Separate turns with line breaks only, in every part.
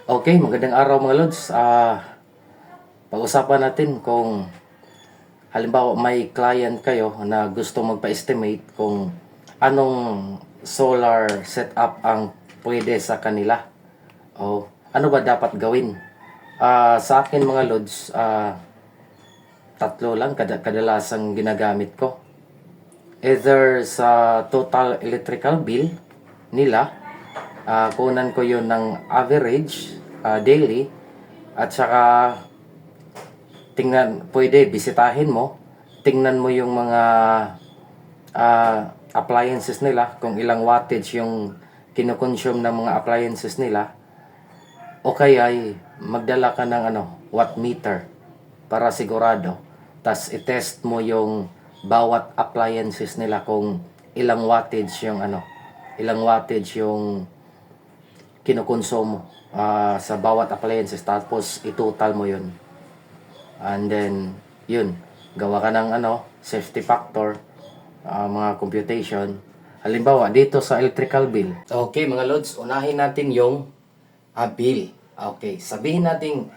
Okay, magandang araw mga Lods. Pag-usapan natin kung halimbawa may client kayo na gusto magpa-estimate kung anong solar setup ang pwede sa kanila. O ano ba dapat gawin? Sa akin mga Lods, tatlo lang kadalasang ginagamit ko. Either sa total electrical bill nila, kunan ko yun ng average daily, at saka pwede bisitahin mo, tingnan mo yung mga appliances nila, kung ilang wattage yung kinoconsume ng mga appliances nila, o kaya ay magdala ka ng watt meter para sigurado, tas i-test mo yung bawat appliances nila kung ilang wattage yung kinukonsumo sa bawat appliances, tapos itotal mo yun, and then yun, gawa ka ng safety factor, mga computation. Halimbawa dito sa electrical bill, okay mga Lods, unahin natin yung bill. Okay, sabihin natin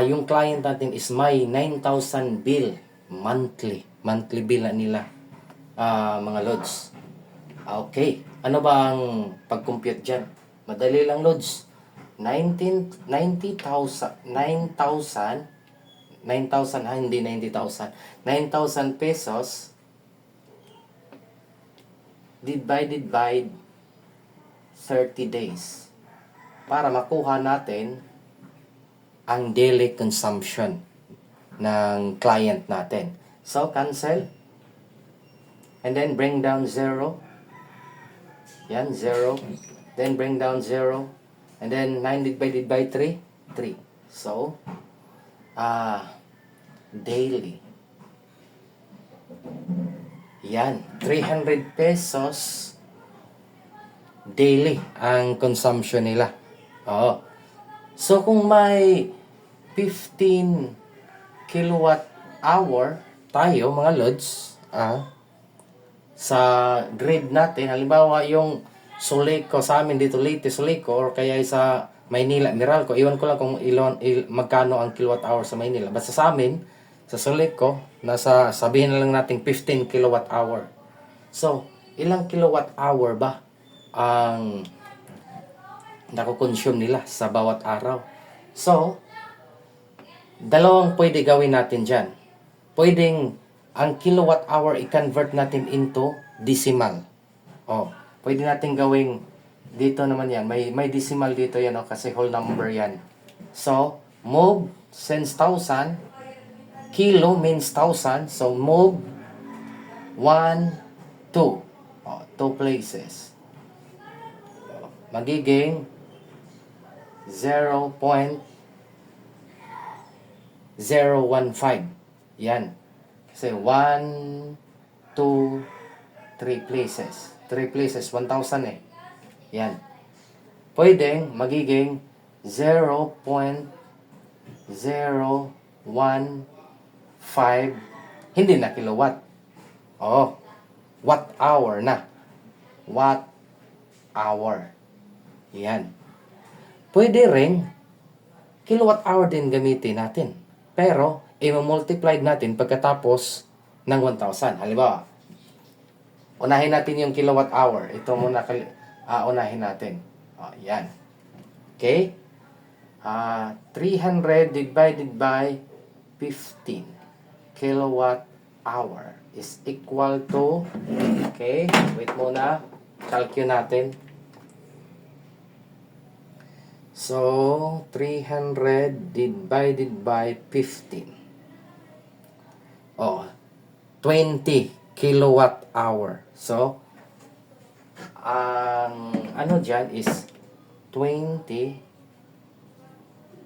yung client natin is may 9,000 bill monthly bill na nila, mga Lods. Okay, ano ba ang pag-compute dyan? Madali lang, Lods. 9,000 pesos divided by 30 days para makuha natin ang daily consumption ng client natin. So, cancel. And then bring down 0. Yan, 0. Then bring down 0. And then 9 divided by 3. 3. So, daily. Yan, 300 pesos daily ang consumption nila. Oo. So, kung may 15 kilowatt hour tayo, mga Lods, sa grid natin, halimbawa yung Soleco sa amin dito, Leyte, Soleco, or kaya sa Maynila, Meralco, iwan ko lang kung magkano ang kilowatt hour sa Maynila. Basta sa amin, sa Soleco, sabihin na lang natin 15 kilowatt hour. So, ilang kilowatt hour ba ang nakukonsume nila sa bawat araw? So, dalawang pwede gawin natin dyan. Pwedeng ang kilowatt hour i-convert natin into decimal. Pwede natin gawing dito naman yan. May decimal dito yan, kasi whole number yan. So, move since 1,000, kilo means 1,000. So, move 1, 2. 2 places. Magiging 0.015. Yan. Kasi 1, 2, 3 places. 3 places, 1,000 eh. Yan. Pwedeng magiging 0.015. Hindi na kilowatt. Watt hour na. Watt hour. Yan. Pwede rin kilowatt hour din gamitin natin. Pero, i-multiply natin pagkatapos ng 1,000. Halimbawa, unahin natin yung kilowatt hour. Ito muna unahin natin. Yan. Okay? 300 divided by 15 kilowatt hour is equal to, okay, wait muna, calculate natin. So, 300 divided by 15. 20 kilowatt hour. So, ang dyan is 20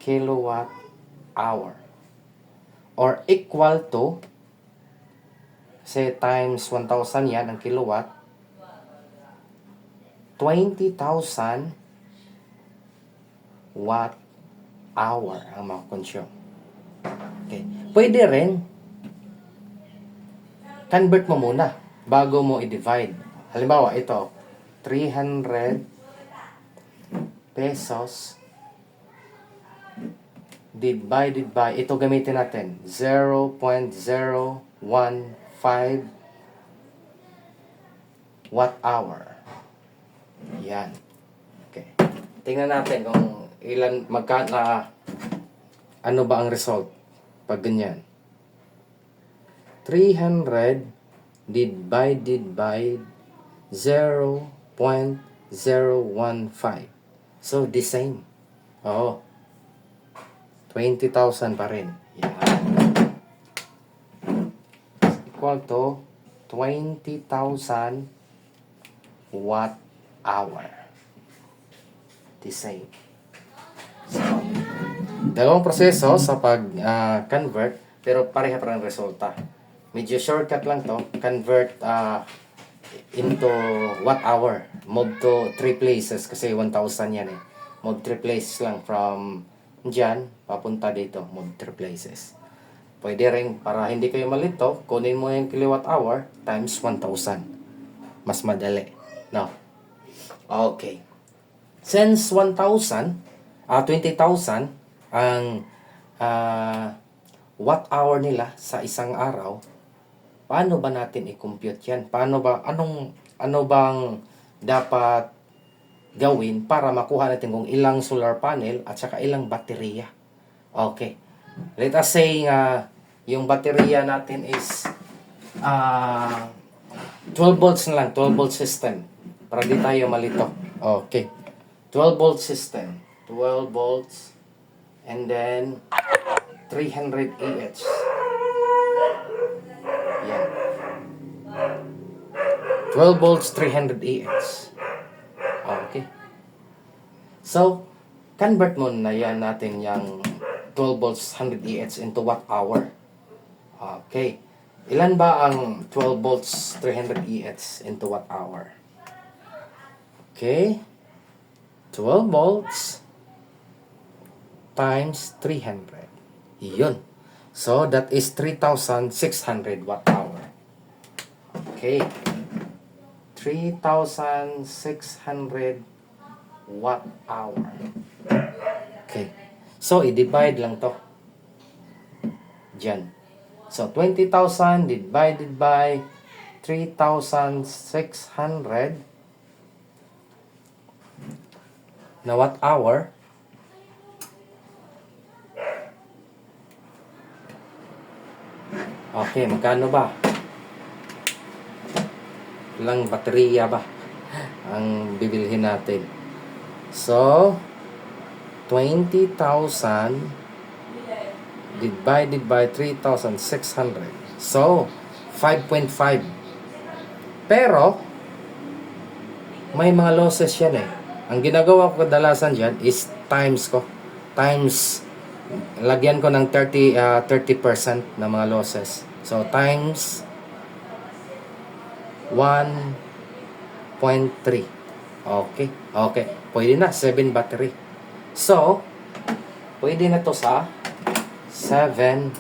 kilowatt hour. Or equal to, say times 1,000 yan ang kilowatt, 20,000 watt hour ang makonsume. Okay. Pwede rin convert mo muna bago mo i-divide. Halimbawa, ito 300 pesos divided by, ito gamitin natin, 0.015 watt hour. Yan. Okay. Tingnan natin kung ilan, ano ba ang result pag ganyan. 300 divided by 0.015. So, the same. Oo. 20,000 pa rin. Yan. Equal to 20,000 watt hour. The same. So, dalawang proseso sa pag-convert, pero pareha pa rin resulta. Medyo shortcut lang to. Convert into watt hour. Move to 3 places kasi 1,000 yan eh. Move 3 places lang from dyan, papunta dito. Move 3 places. Pwede rin, para hindi kayo malito, kunin mo yung kilowatt hour times 1,000. Mas madali. No? Okay. Since 1,000, 20,000 ang watt hour nila sa isang araw, paano ba natin i-compute yan? Paano ba, ano bang dapat gawin para makuha natin kung ilang solar panel at saka ilang baterya? Okay. Let us say yung baterya natin is 12 volts na lang, 12 volt system. Para di tayo malito. Okay. 12 volt system. 12 volts and then 300 Ah. Yan. 12 volts, 300 Ah. Okay. So, convert mo na yan natin yung 12 volts, 100 Ah into watt hour. Okay. Ilan ba ang 12 volts, 300 Ah into watt hour? Okay. 12 volts times 300. Yun. So, that is 3,600 watt hour. Okay. 3,600 watt hour. Okay. So, i-divide lang to. Diyan. So, 20,000 divided by 3,600 na watt hour. Okay, magkano ba? Ilang baterya ba ang bibilhin natin? So, 20,000 divided by 3,600. So, 5.5. Pero, may mga losses yan eh. Ang ginagawa ko kadalasan dyan is times ko. Times, lagyan ko ng 30% na mga losses. So, times 1.3. Okay. Okay. Pwede na. 7 battery. So, pwede na to sa 7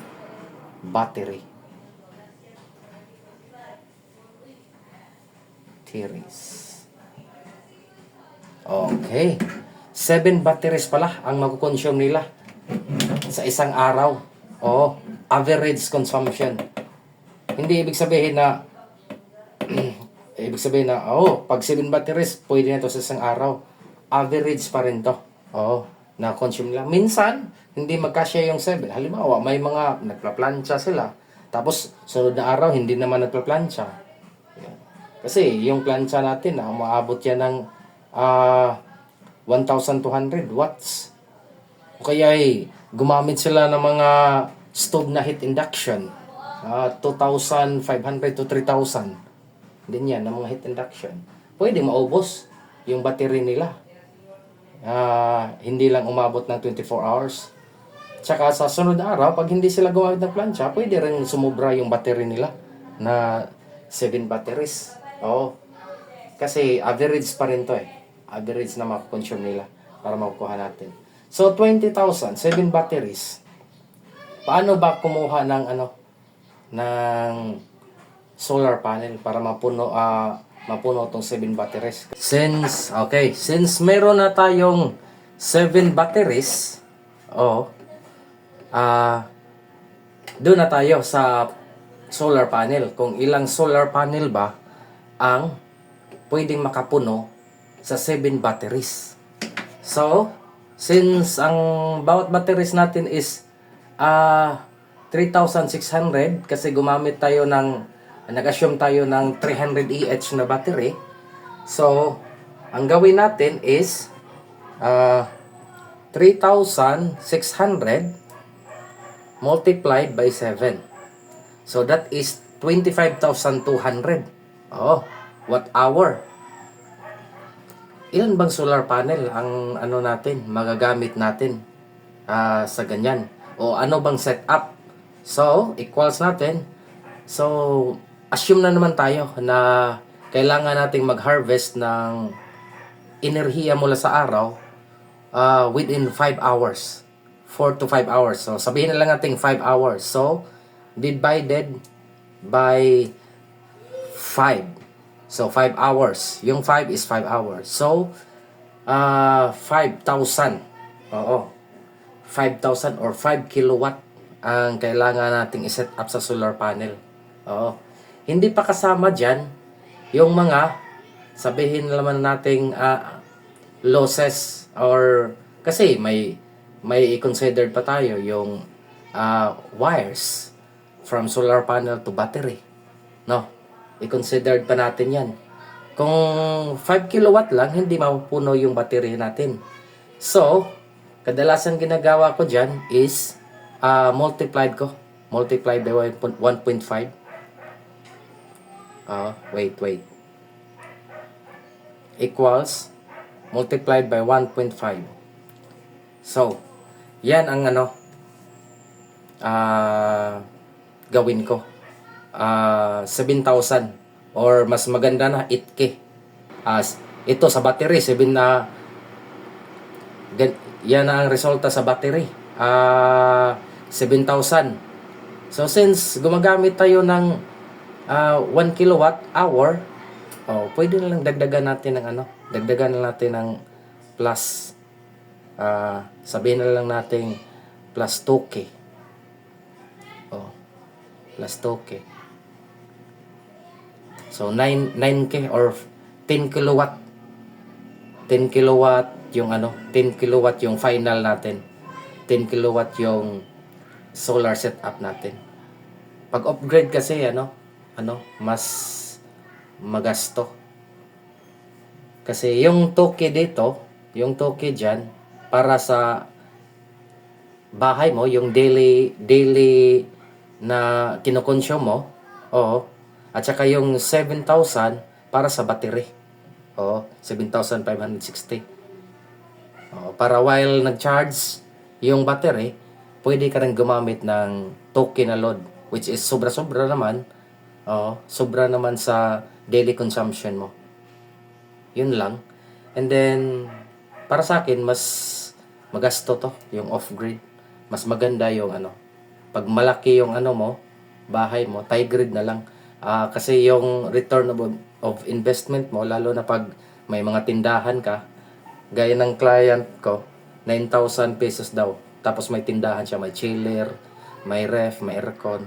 battery. Series. Okay. 7 batteries pala ang mag-consume nila sa isang araw. O, average consumption. Hindi ibig sabihin na pag 7 batteries, pwede na to sa isang araw. Average pa rin to. Na-consume lang. Minsan, hindi magkasya yung 7. Halimbawa, may mga nagplaplansya sila. Tapos, sunod na araw, hindi naman nagplaplansya. Kasi, yung plansya natin, umaabot yan ng 1,200 watts. O kaya gumamit sila ng mga stove na heat induction. 2,500 to 3,000. Din yan, ng mga heat induction. Pwede maubos yung battery nila. Hindi lang umabot ng 24 hours. Tsaka sa sunod na araw, pag hindi sila gumamit ng plancha, pwede rin sumubra yung battery nila na 7 batteries. Kasi average pa rin to eh. Average na makakonsume nila para makukuha natin. So, 20,000, 7 batteries. Paano ba kumuha ng ng solar panel para mapuno tong 7 batteries? Since meron na tayong 7 batteries, Doon na tayo sa solar panel. Kung ilang solar panel ba ang pwedeng makapuno sa 7 batteries. So, since ang bawat batteries natin is 3,600 kasi gumamit tayo nag-assume tayo ng 300 EH na battery. So, ang gawin natin is 3,600 multiplied by 7. So, that is 25,200. Oh, watt hour. Ilan bang solar panel ang magagamit natin sa ganyan? O ano bang setup? So, equals natin. So, assume na naman tayo na kailangan nating mag-harvest ng enerhiya mula sa araw within 5 hours. 4 to 5 hours. So, sabihin na lang natin 5 hours. So, divided by 5. So, 5 hours. Yung 5 is 5 hours. So, 5,000. Oo. 5,000 or 5 kilowatt ang kailangan nating iset up sa solar panel. Oo. Hindi pa kasama dyan yung mga sabihin naman nating losses or kasi may i-consider pa tayo yung wires from solar panel to battery. No? I-considered pa natin yan. Kung 5 kilowatt lang, hindi mapupuno yung battery natin. So, kadalasan ginagawa ko dyan is multiplied by 1.5. Wait. Equals multiplied by 1.5. So, yan ang gawin ko. 7,000 or mas maganda na 8K. Ito sa battery 7 na yan ang resulta sa battery. 7,000. So since gumagamit tayo ng 1 kilowatt hour, pwede na lang dagdagan natin ng plus sabihin na lang natin plus 2K. Plus 2K. So 9K or 10 kilowatt. 10 kilowatt yung 10 kilowatt yung final natin. 10 kilowatt yung solar setup natin. Pag upgrade kasi mas magasto. Kasi yung 2K dito, yung 2K diyan para sa bahay mo, yung daily na kinokonsume mo. Oo. At saka yung 7,000 para sa battery. 7,560. Para while nag-charge yung battery, pwede ka rin gumamit ng 2K na load, which is sobra-sobra naman. Sobra naman sa daily consumption mo. Yun lang. And then, para sa akin, mas magasto to, yung off-grid. Mas maganda yung pag malaki yung bahay mo, tie grid na lang. Kasi yung return of investment mo, lalo na pag may mga tindahan ka, gaya ng client ko, 9,000 pesos daw. Tapos may tindahan siya, may chiller, may ref, may aircon.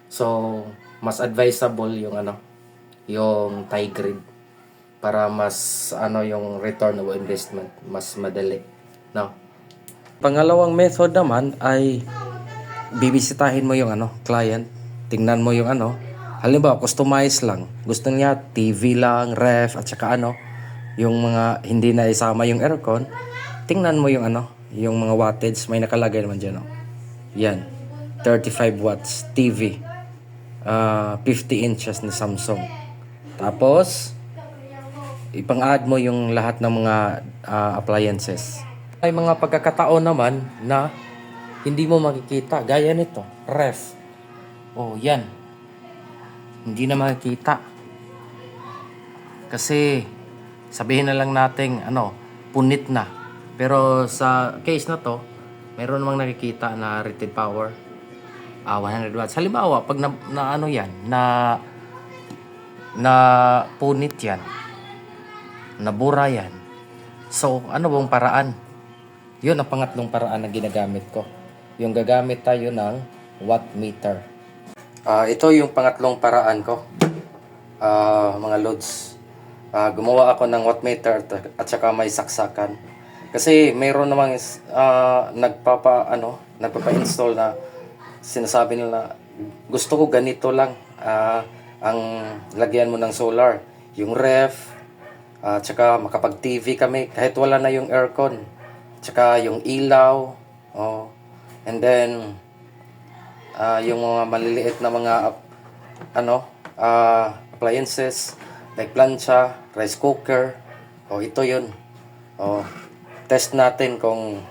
So, mas advisable yung yung tie grid para mas yung return of investment, mas madali. No? Pangalawang method naman ay bibisitahin mo yung client, tingnan mo yung halimbawa customize lang, gusto niya TV lang, ref at saka yung mga hindi na isama yung aircon, tingnan mo yung yung mga wattage, may nakalagay naman dyan yan, 35 watts TV, 50 inches na Samsung. Tapos ipang-add mo yung lahat ng mga appliances. May mga pagkakataon naman na hindi mo makikita, gaya nito, ref. Yan. Hindi na makikita. Kasi sabihin na lang nating punit na. Pero sa case na to, meron namang nakikita na rated power 100 watts. Halimbawa, pag na punit yan, nabura yan. So, ano bang paraan? Yun ang pangatlong paraan na ginagamit ko. yung gagamit tayo ng watt meter. Ito yung pangatlong paraan ko, mga loads. Gumawa ako ng watt meter at saka may saksakan. Kasi mayroon namang nagpapa-install na sinasabi nila, gusto ko ganito lang, ang lagyan mo ng solar, yung ref, tsaka makapag-TV kami kahit wala na yung aircon, tsaka yung ilaw, oh, and then yung mga maliliit na mga appliances like plancha, rice cooker. Ito yun. Test natin kung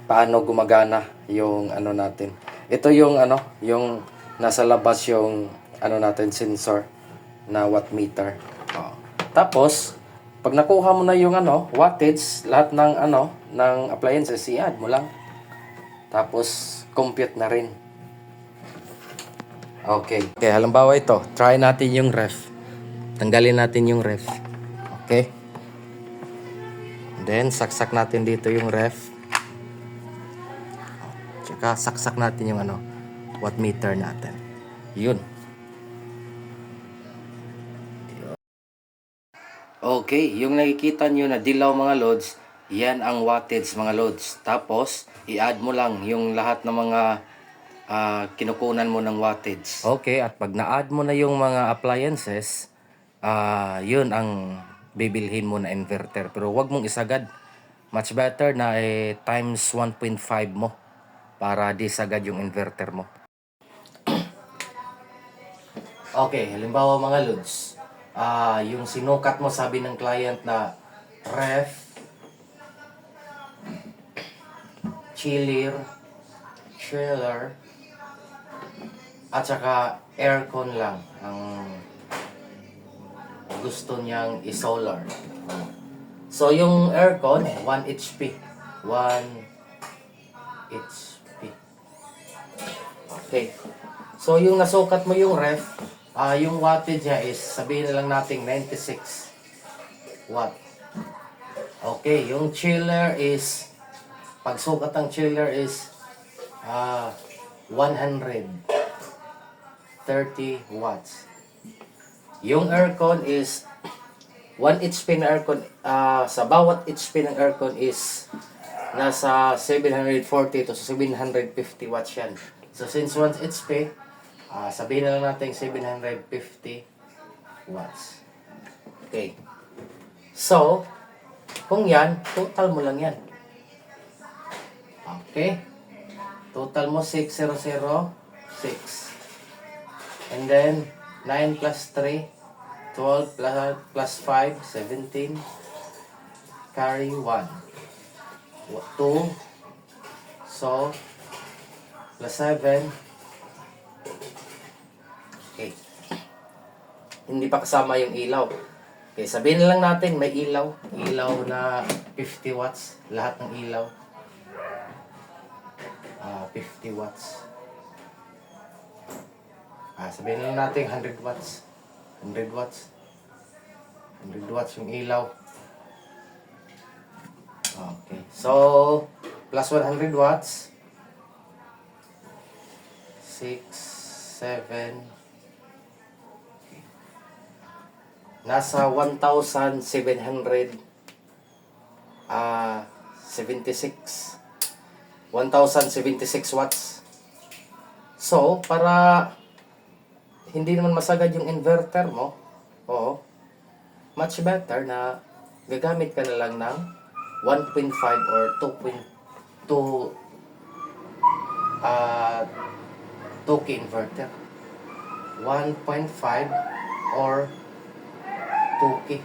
paano gumagana yung natin. Ito yung yung nasa labas yung natin sensor na watt meter. Tapos pag nakuha mo na yung wattage, lahat ng ng appliances, i-add mo lang. Tapos compute na rin. Okay, halimbawa ito, try natin yung ref. Tanggalin natin yung ref. Okay? Then, saksak natin dito yung ref. Tsaka, saksak natin yung watt meter natin. Yun. Okay, yung nakikita nyo na dilaw mga loads, yan ang wattage mga loads. Tapos, i-add mo lang yung lahat ng mga kinukunan mo ng wattage. Okay, at pag na-add mo na yung mga appliances, yun ang bibilhin mo na inverter. Pero wag mong isagad. Much better na times 1.5 mo para di sagad yung inverter mo. Okay, halimbawa mga loads, yung sinukat mo, sabi ng client na ref, chiller, at saka aircon lang ang gusto niyang i-solar. So yung aircon, 1 HP. 1 HP. Okay. So yung nasukat mo yung ref, yung wattage niya is, sabihin na lang natin 96 watt. Okay, yung chiller is, pagsukat ng chiller is 130 watts. Yung aircon is 1 HP na aircon, sa bawat HP ng aircon is nasa 740 to 750 watts yan. So since 1 HP, sabihin na lang natin 750 watts. Okay. So, kung yan, total mo lang yan. Okay. Total mo 6,006. And then 9 plus 3, 12 plus 5, 17. Carry 1. 2. So, plus 7. Okay. Hindi pa kasama yung ilaw. Okay, sabihin na lang natin may ilaw. Ilaw na 50 watts. Lahat ng ilaw. 50 watts. Sabihin lang natin 100 watts. 100 watts. 100 watts yung ilaw. Okay. So, plus 100 watts. 6, 7. Nasa 1,776. 1,076 watts. So, para hindi naman masagad yung inverter mo, much better na gagamit ka na lang ng 1.5 or 2K inverter. 1.5 or 2K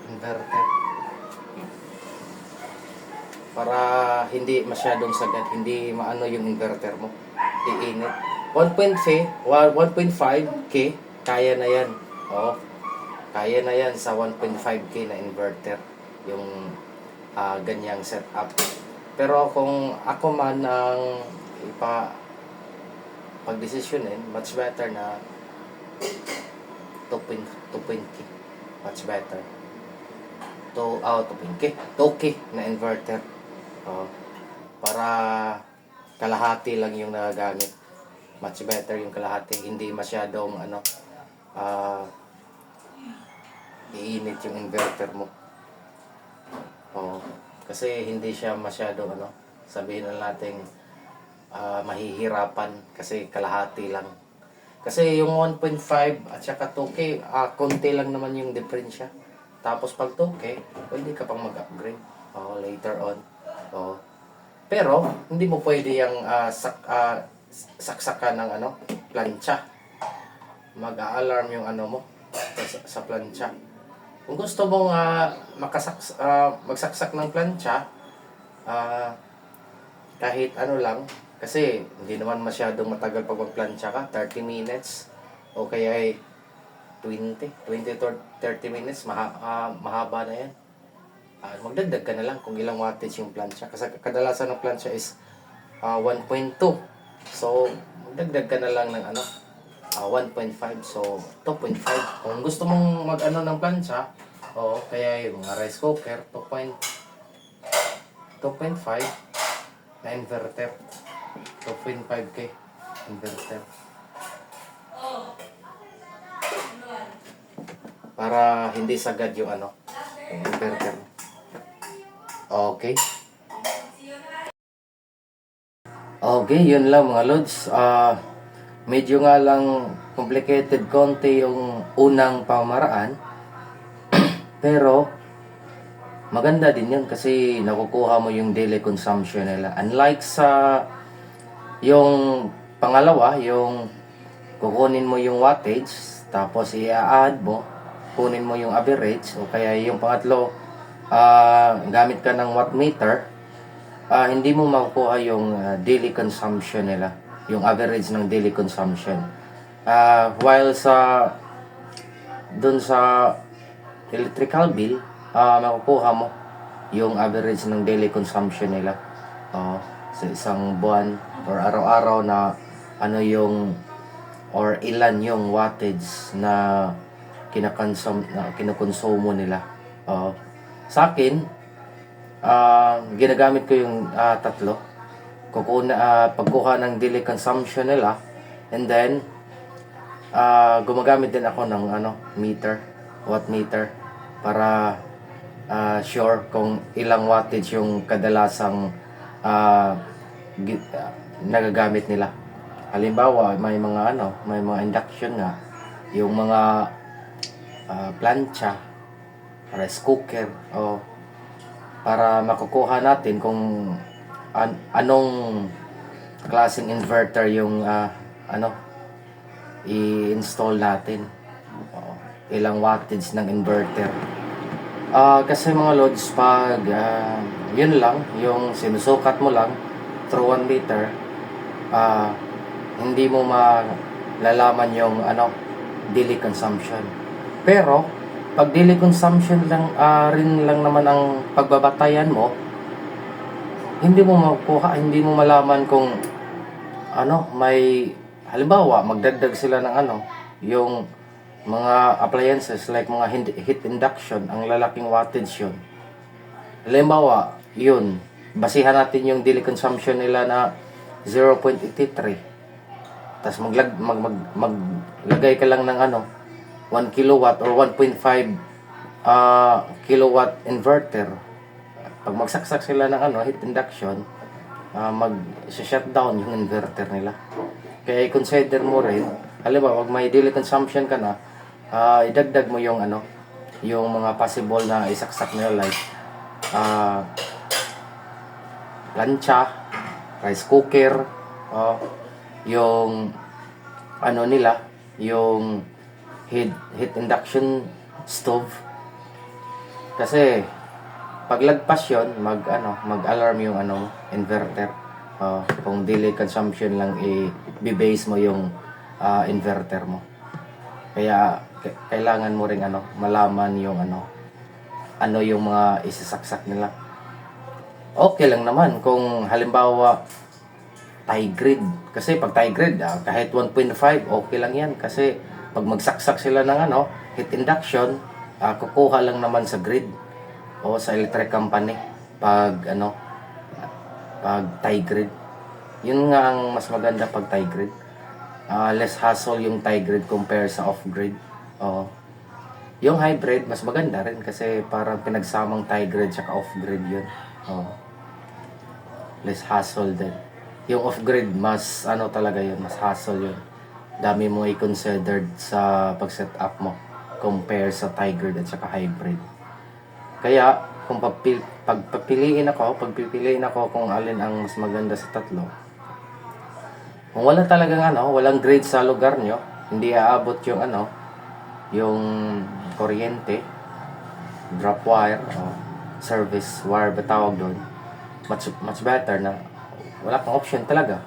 inverter. Para hindi masyadong sagad, hindi maano yung inverter mo. Iinit. 1.5K, kaya na yan. Kaya na yan sa 1.5K na inverter. Yung ganyang setup. Pero kung ako man ang pagdesisyonin, much better na 2.0K. Much better. 2K na inverter. Para kalahati lang yung nagagamit. Much better yung kalahati, hindi masyadong iinit yung inverter mo. Kasi hindi siya masyado sabihin na natin mahihirapan kasi kalahati lang. Kasi yung 1.5 at saka 2K, konti lang naman yung diferensya. Tapos pag 2K, pwede ka pang mag-upgrade later on. Pero hindi mo pwede yung saksakan ng plancha. Mag-a-alarm yung mo sa plancha. Kung gusto mong magsaksak ng plancha, kahit lang, kasi hindi naman masyadong matagal pag magplancha ka, 30 minutes o kaya ay 20 to 30 minutes, mahaba na yan. Magdagdag ka na lang kung ilang wattage yung plancha. Kasi kadalasan ng plancha is 1.2. So, magdagdag ka na lang ng 1.5. So, 2.5. Kung gusto mong ng plancha, kaya yung mga rice cooker, 2.5 na inverter. 2.5K inverter. Para hindi sagad yung yung inverter. Okay. Okay, yun lang mga lods. Medyo nga lang complicated konti yung unang pamaraan. Pero maganda din yun kasi nakukuha mo yung daily consumption nila. Unlike sa yung pangalawa, yung kukunin mo yung wattage, tapos i-add mo, kunin mo yung average, o kaya yung pangatlo, gamit ka ng wattmeter, hindi mo makukuha yung daily consumption nila, yung average ng daily consumption. While dun sa electrical bill, makukuha mo yung average ng daily consumption nila sa isang buwan or araw-araw na or ilan yung wattage na kinakonsumo nila. Sa akin, ginagamit ko yung tatlo. Pagkuha ng daily consumption nila, and then gumagamit din ako ng wattmeter para sure kung ilang wattage yung kadalasang nagagamit nila. Halimbawa, may mga induction nga, yung mga plancha, rice cooker, para makukuha natin kung anong klaseng inverter yung i-install natin. Ilang wattage ng inverter. Kasi mga loads, pag yun lang, yung sinusukat mo lang through 1 liter, hindi mo malalaman yung daily consumption. Pero pag daily consumption lang rin lang naman ang pagbabatayan mo, hindi mo makukuha, hindi mo malaman kung may halimbawa magdagdag sila ng yung mga appliances like mga heat induction, ang lalaking wattage yun. Halimbawa, yun, basihan natin yung daily consumption nila na 0.83. Tapos maglagay ka lang ng 1 kilowatt or 1.5 kilowatt inverter. Pag magsaksak sila ng heat induction, mag-shutdown yung inverter nila. Kaya i-consider mo rin, halimbawa, pag may daily consumption ka na, idagdag mo yung yung mga possible na isaksak nila like plancha, rice cooker, yung nila, yung heat induction stove. Kasi paglagpas yon, mag-alarm yung inverter. Kung daily consumption lang i-base mo yung inverter mo. Kaya kailangan mo ring malaman yung yung mga isasaksak nila. Okay lang naman kung halimbawa tie grid. Kasi pag tie grid, kahit 1.5, okay lang yan. Kasi pag magsaksak sila ng heat induction, kukuha lang naman sa grid o sa electric company pag pag tie grid. Yun nga ang mas maganda pag tie grid. Less hassle yung tie grid compare sa off grid. Oo. Yung hybrid mas maganda rin kasi parang pinagsamang tie grid tsaka off grid yun. Oo. Less hassle din. Yung off grid mas ano talaga yun, mas hassle yun. Dami mo i-considered sa pag-set up mo compare sa tie grid at saka hybrid. Kaya kung pagpipiliin ako kung alin ang mas maganda sa tatlo. Kung wala talagang walang grid sa lugar nyo, hindi aabot yung yung kuryente, drop wire, service wire ba tawag doon, much better na wala kang option talaga,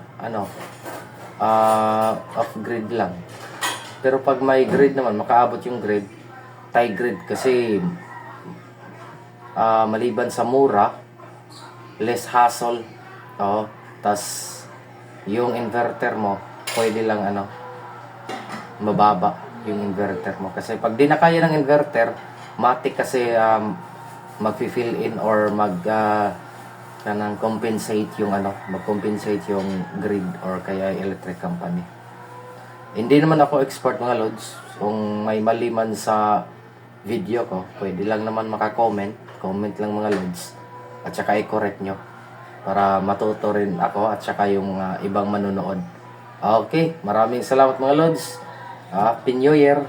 off grid lang. Pero pag may grid naman, makaabot yung grid, tie grid kasi maliban sa mura, less hassle, tas yung inverter mo, pwede lang mababa yung inverter mo. Kasi pag di na kaya ng inverter, matik kasi mag-fill in or kanang compensate yung mag-compensate yung grid or kaya electric company. Hindi naman ako expert mga lods. Kung may mali man sa video ko, pwede lang naman maka-comment. Comment lang mga lods. At saka i-correct nyo. Para matuto rin ako at saka yung ibang manonood. Okay, maraming salamat mga lods. Happy New Year!